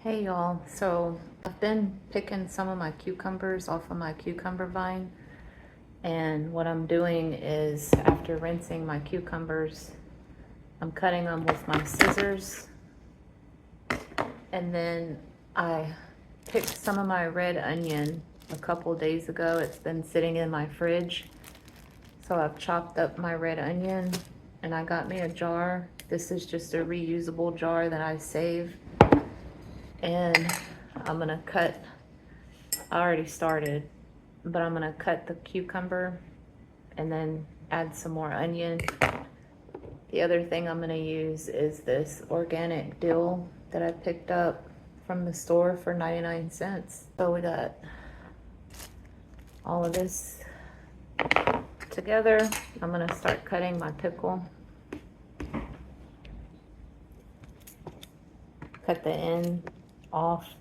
Hey y'all, so I've been picking some of my cucumbers off of my cucumber vine, and what I'm doing is after rinsing my cucumbers, I'm cutting them with my scissors, and then I picked some of my red onion a couple days ago. It's been sitting in my fridge, so I've chopped up my red onion and I got me a jar. This is just a reusable jar that I save, and I'm gonna cut, I already started, but I'm gonna cut the cucumber and then add some more onion. The other thing I'm gonna use is this organic dill that I picked up from the store for 99 cents. So we got all of this together. I'm gonna start cutting my pickle. Cut the end off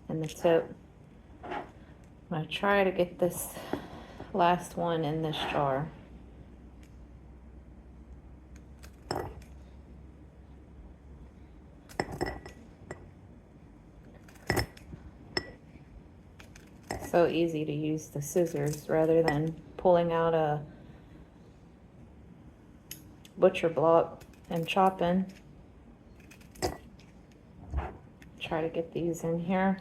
and the tip. I'm gonna try to get this last one in this jar. So easy to use the scissors rather than pulling out a butcher block and chopping. Try to get these in here.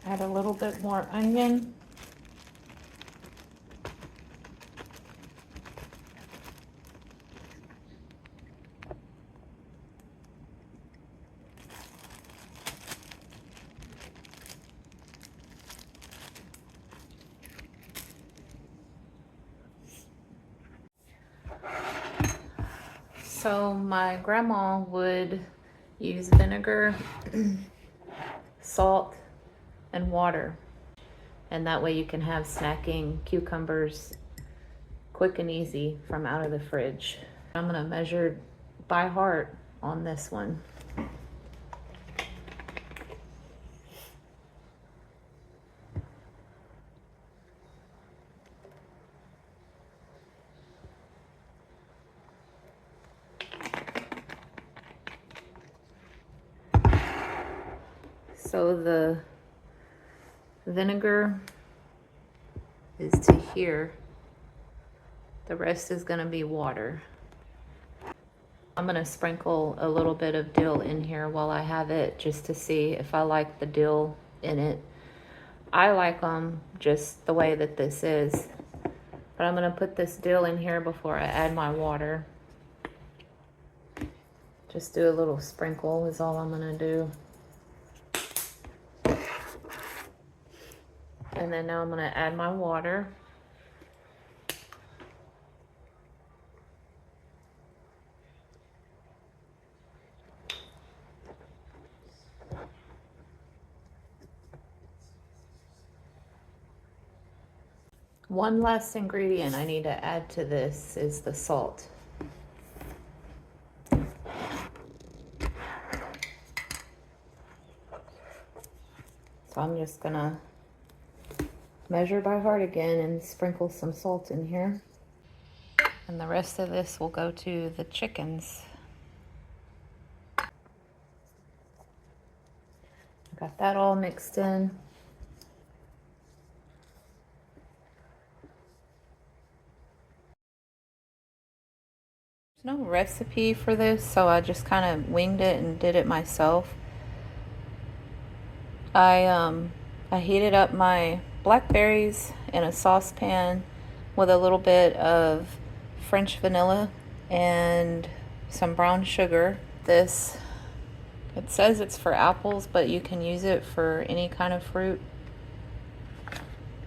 Add a little bit more onion. So my grandma would use vinegar, salt, and water. And that way you can have snacking cucumbers quick and easy from out of the fridge. I'm gonna measure by heart on this one. So the vinegar is to here. The rest is gonna be water. I'm gonna sprinkle a little bit of dill in here while I have it, just to see if I like the dill in it. I like them just the way that this is, but I'm gonna put this dill in here before I add my water. Just do a little sprinkle is all I'm gonna do. And then now I'm gonna add my water. One last ingredient I need to add to this is the salt. So I'm just gonna measure by heart again and sprinkle some salt in here. And the rest of this will go to the chickens. Got that all mixed in. There's no recipe for this, so I just kind of winged it and did it myself. I heated up my blackberries in a saucepan with a little bit of French vanilla and some brown sugar. This, it says it's for apples, but you can use it for any kind of fruit.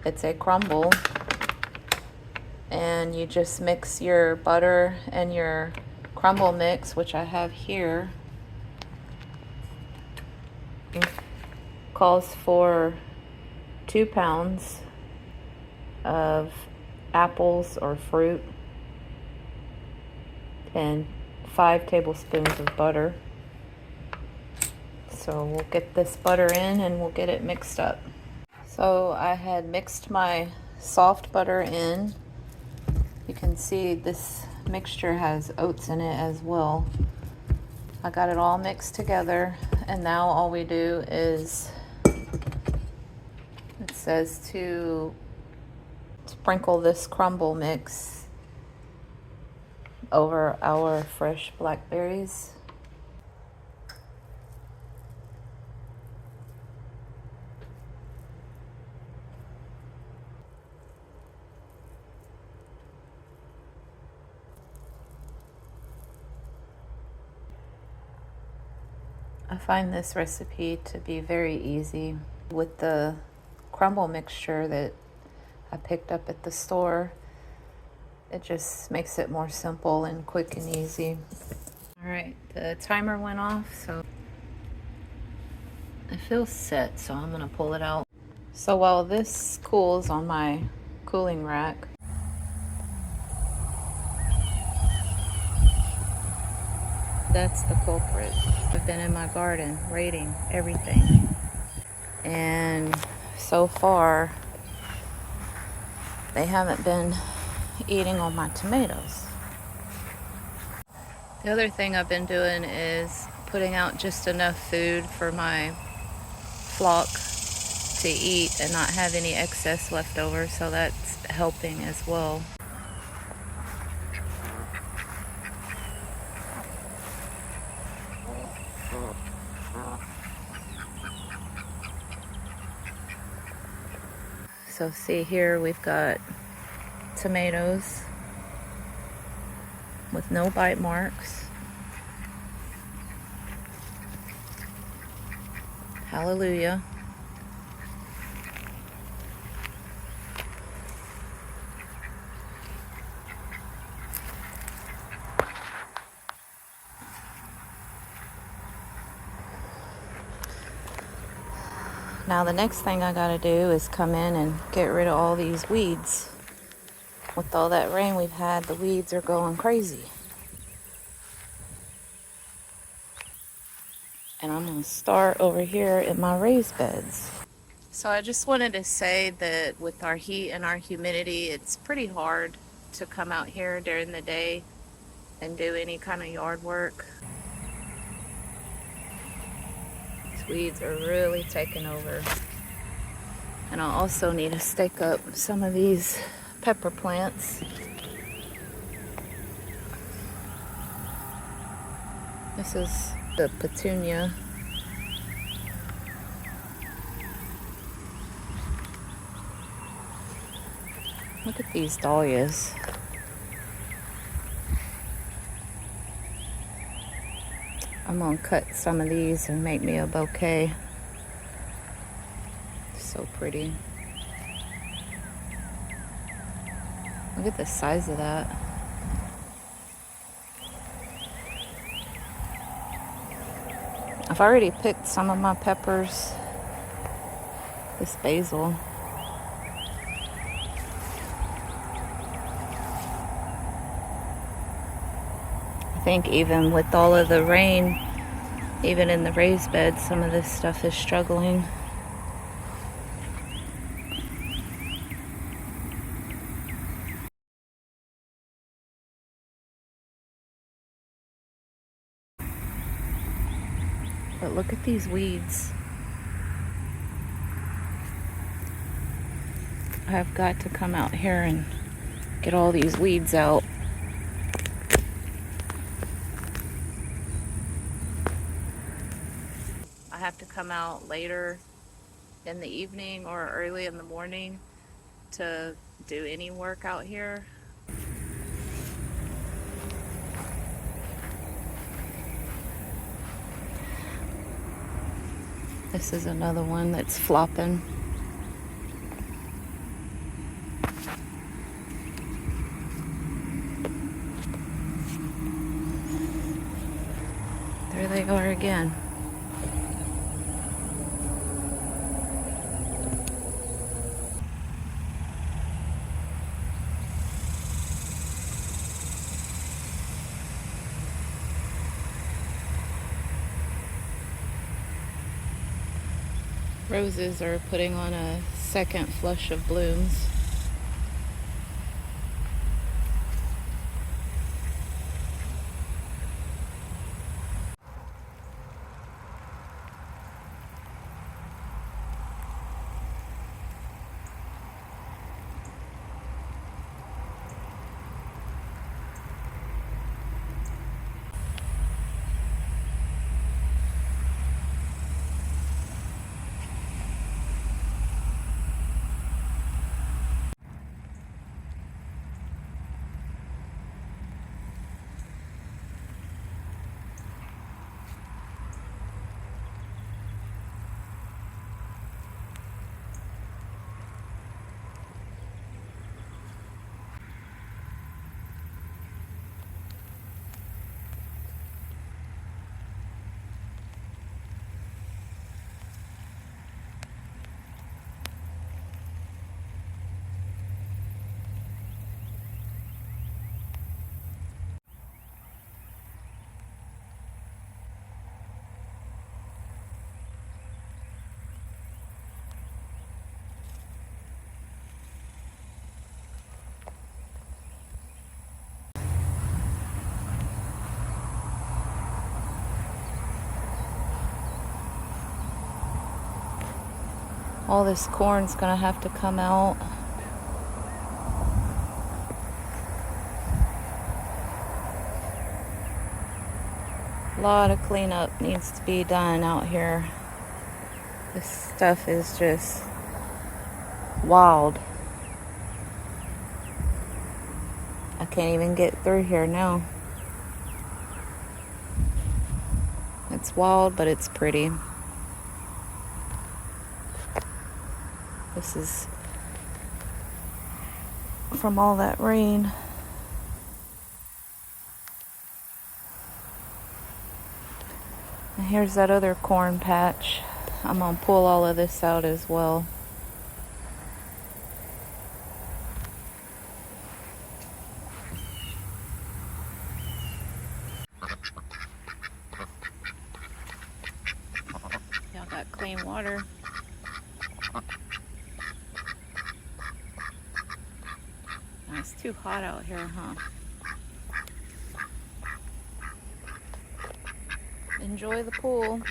It's a crumble, and you just mix your butter and your crumble mix, which I have here. It calls for 2 pounds of apples or fruit. and 5 tablespoons of butter. So we'll get this butter in and we'll get it mixed up. So I had mixed my soft butter in. You can see this mixture has oats in it as well. I got it all mixed together, and now all we do is, it says to sprinkle this crumble mix over our fresh blackberries. I find this recipe to be very easy. With the crumble mixture that I picked up at the store, it just makes it more simple and quick and easy. All right, the timer went off, so it feels set, so I'm gonna pull it out. So while this cools on my cooling rack, that's the culprit. I've been in my garden raiding everything, and so far they haven't been eating on my tomatoes. The other thing I've been doing is putting out just enough food for my flock to eat and not have any excess left over, so that's helping as well. So see here, we've got tomatoes with no bite marks. Hallelujah. Now the next thing I gotta do is come in and get rid of all these weeds. With all that rain we've had, the weeds are going crazy. And I'm gonna start over here in my raised beds. So I just wanted to say that with our heat and our humidity, it's pretty hard to come out here during the day and do any kind of yard work. These weeds are really taking over. And I'll also need to stake up some of these pepper plants. This is the petunia. Look at these dahlias. I'm gonna cut some of these and make me a bouquet. So pretty. Look at the size of that. I've already picked some of my peppers. This basil. I think even with all of the rain, even in the raised beds, some of this stuff is struggling. But look at these weeds. I've got to come out here and get all these weeds out. I have to come out later in the evening or early in the morning to do any work out here. This is another one that's flopping. There they are again. Roses are putting on a second flush of blooms. All this corn's gonna have to come out. A lot of cleanup needs to be done out here. This stuff is just wild. I can't even get through here now. It's wild, but it's pretty. This is from all that rain. And here's that other corn patch. I'm gonna pull all of this out as well. Y'all got clean water. It's too hot out here, huh? Enjoy the pool.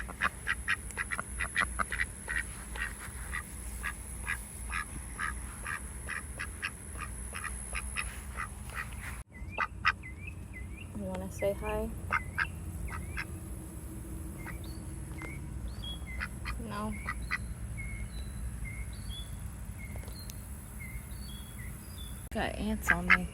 You want to say hi? No. Got ants on me.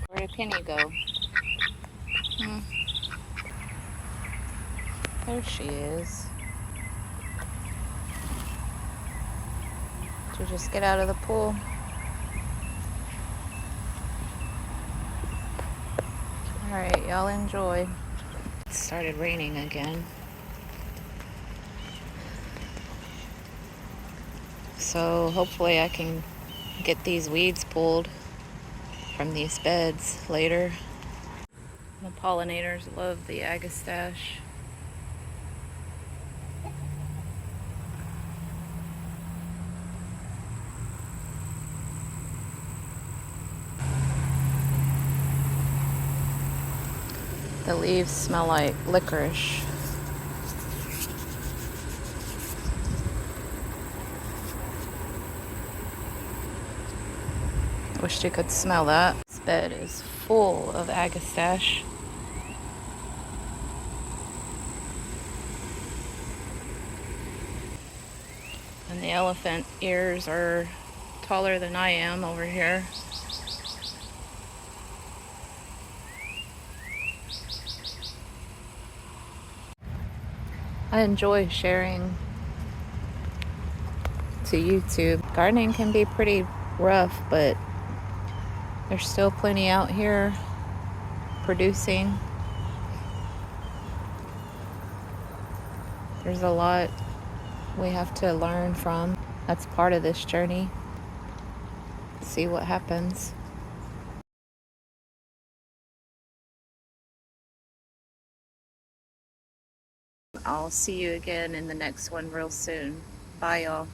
Where did Penny go? There she is. Did you just get out of the pool? Alright, y'all enjoy. It started raining again. So hopefully I can get these weeds pulled from these beds later. The pollinators love the agastache. The leaves smell like licorice. Wish you could smell that. This bed is full of agastache. And the elephant ears are taller than I am over here. I enjoy sharing to YouTube. Gardening can be pretty rough, but there's still plenty out here producing. There's a lot we have to learn from. That's part of this journey. See what happens. I'll see you again in the next one real soon. Bye, y'all.